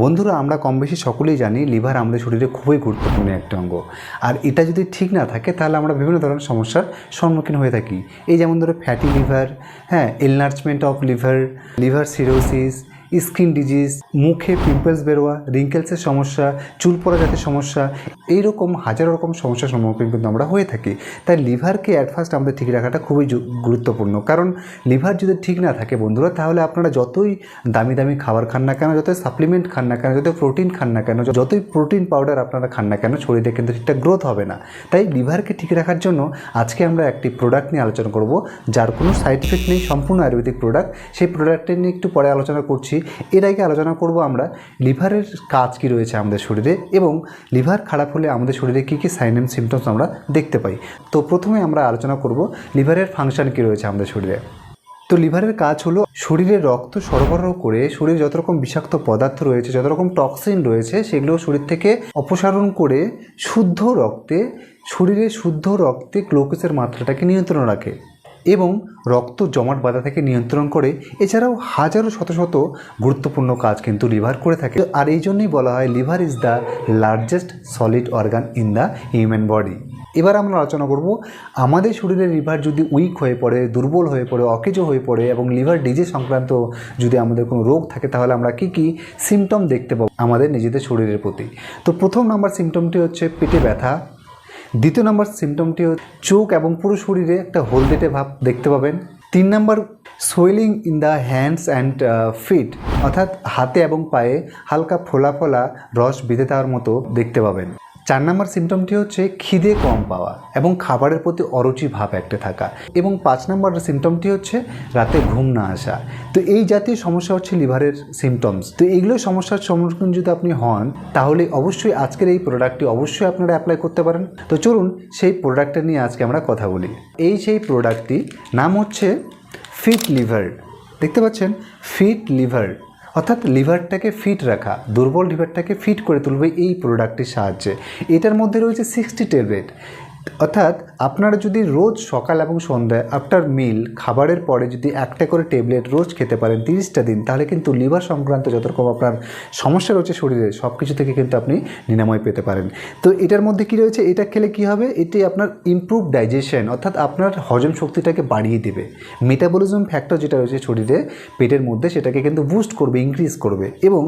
বন্ধুরা, আমরা কম বেশি সকলেই জানি লিভার আমাদের শরীরে খুবই গুরুত্বপূর্ণ একটা অঙ্গ। আর এটা যদি ঠিক না থাকে তাহলে আমরা বিভিন্ন ধরনের সমস্যার সম্মুখীন হয়ে থাকি। এই যেমন ধরো fatty liver, enlargement of liver, liver cirrhosis, skin disease, মুখে পিম্পলস বেরোয়া, রিঙ্কেলসের সমস্যা, চুল পড়া জাতীয় সমস্যা, এইরকম হাজারো রকম সমস্যার সম্মুখীন কিন্তু আমরা হয়ে থাকি। তাই লিভারকে অ্যাট ফার্স্ট আমাদের ঠিক রাখাটা খুবই গুরুত্বপূর্ণ। কারণ লিভার যদি ঠিক না থাকে বন্ধুরা, তাহলে আপনারা যতই দামি দামি খাবার খান না কেন, যতই সাপ্লিমেন্ট খান না কেন, যতই প্রোটিন খান না কেন, যতই প্রোটিন পাউডার আপনারা খান না কেন, শরীরে কিন্তু ঠিকঠাক গ্রোথ হবে না। তাই লিভারকে ঠিক রাখার জন্য আজকে আমরা একটি প্রোডাক্ট নিয়ে আলোচনা করব, যার কোনো সাইড এফেক্ট নেই, সম্পূর্ণ আয়ুর্বেদিক প্রোডাক্ট। সেই প্রোডাক্টটা নিয়ে একটু পরে আলোচনা করছি। এর আগে আলোচনা করব আমরা লিভারের কাজ কী রয়েছে আমাদের শরীরে, এবং লিভার খারাপ হলে আমাদের শরীরে কী কী সাইন অ্যান্ড সিমটমস আমরা দেখতে পাই। তো প্রথমে আমরা আলোচনা করব লিভারের ফাংশন কী রয়েছে আমাদের শরীরে। তো লিভারের কাজ হলো শরীরে রক্ত সরবরাহ করে শরীরে যত রকম বিষাক্ত পদার্থ রয়েছে, যত রকম টক্সিন রয়েছে, সেগুলো শরীর থেকে অপসারণ করে শরীরে শুদ্ধ রক্তে গ্লুকোজের মাত্রাটাকে নিয়ন্ত্রণ রাখে এবং রক্ত জমাট বাঁধা থেকে নিয়ন্ত্রণ করে। এছাড়াও হাজারো শত শত গুরুত্বপূর্ণ কাজ কিন্তু লিভার করে থাকে। আর এই জন্যই বলা হয় liver is the largest solid organ in the human body. এবার আমরা আলোচনা করব আমাদের শরীরের লিভার যদি উইক হয়ে পড়ে, দুর্বল হয়ে পড়ে, অকেজো হয়ে পড়ে এবং লিভার ডিজিজ সংক্রান্ত যদি আমাদের কোনো রোগ থাকে, তাহলে আমরা কী কী সিমটম দেখতে পাবো আমাদের নিজেদের শরীরের প্রতি। তো প্রথম নাম্বার সিমটমটি হচ্ছে পেটে ব্যথা। দ্বিতীয় নম্বর সিমটমটি হচ্ছে চোখ এবং পুরো শরীরে একটা হলদেটে ভাব দেখতে পাবেন। 3 নম্বর swelling in the hands and feet, অর্থাৎ হাতে এবং পায়ে হালকা ফোলা ফোলা রস বেঁধে দেওয়ার মতো দেখতে পাবেন। 4 নম্বর সিমটমটি হচ্ছে খিদে কম পাওয়া এবং খাবারের প্রতি অরুচি ভাব একটা থাকা। এবং 5 নম্বর সিমটমটি হচ্ছে রাতে ঘুম না আসা। তো এই জাতীয় সমস্যা হচ্ছে লিভারের সিমটমস। তো এইগুলো সমস্যার সম্মুখীন যদি আপনি হন, তাহলে অবশ্যই আজকের এই প্রোডাক্টটি অবশ্যই আপনারা অ্যাপ্লাই করতে পারেন। তো চলুন সেই প্রোডাক্টটা নিয়ে আজকে আমরা কথা বলি। সেই প্রোডাক্টটি নাম হচ্ছে ফিট লিভার। দেখতে পাচ্ছেন, ফিট লিভার, অর্থাৎ লিভারটাকে ফিট রাখা, দুর্বল লিভারটাকে ফিট করে তুলবে এই প্রোডাক্টটির সাহায্যে। এটার মধ্যে রয়েছে 60 ট্যাবলেট, অর্থাৎ আপনারা যদি রোজ সকাল এবং সন্ধ্যায় আফটার মিল খাবারের পরে যদি একটা করে ট্যাবলেট রোজ খেতে পারেন 30টা দিন, তাহলে কিন্তু লিভার সংক্রান্ত যত রকম আপনার সমস্যা রয়েছে শরীরে, সব কিছু থেকে কিন্তু আপনি নিরাময় পেতে পারেন। তো এটার মধ্যে কি রয়েছে, এটা খেলে কি হবে, এটি আপনার ইমপ্রুভ ডাইজেশন, অর্থাৎ আপনার হজম শক্তিটাকে বাড়িয়ে দেবে। মেটাবলিজম ফ্যাক্টর যেটা রয়েছে শরীরে পেটের মধ্যে, সেটাকে কিন্তু বুস্ট করবে, ইনক্রিজ করবে এবং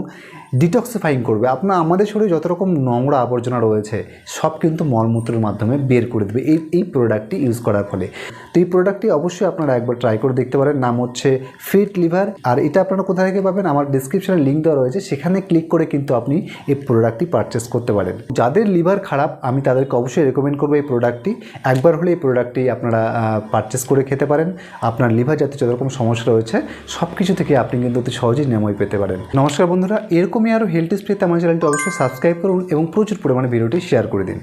ডিটক্সিফাইং করবে। আমাদের শরীরে যত রকম নোংরা আবর্জনা রয়েছে সব কিন্তু মলমূত্রের মাধ্যমে বের করে দেবে এই প্রোডাক্টটি ইউজ করার ফলে। তো এই প্রোডাক্টটি অবশ্যই আপনারা একবার ট্রাই করে দেখতে পারেন। নাম হচ্ছে ফিট লিভার। আর এটা আপনারা কোথা থেকে পাবেন, আমার ডিসক্রিপশনে লিঙ্ক দেওয়া রয়েছে, সেখানে ক্লিক করে কিন্তু আপনি এই প্রোডাক্টটি পারচেস করতে পারেন। যাদের লিভার খারাপ আমি তাদেরকে অবশ্যই রেকমেন্ড করবো এই প্রোডাক্টটি। একবার হলে এই প্রোডাক্টটি আপনারা পারচেস করে খেতে পারেন। আপনার লিভার জাতীয় যত রকম সমস্যা রয়েছে সব কিছু থেকে আপনি কিন্তু অতি সহজেই নিরাময় পেতে পারেন। নমস্কার বন্ধুরা, এরকমই আরও হেলথ টিপস পেতে আমার চ্যানেলটি অবশ্যই সাবস্ক্রাইব করুন এবং প্রচুর পরিমাণে ভিডিওটি শেয়ার করে দিন।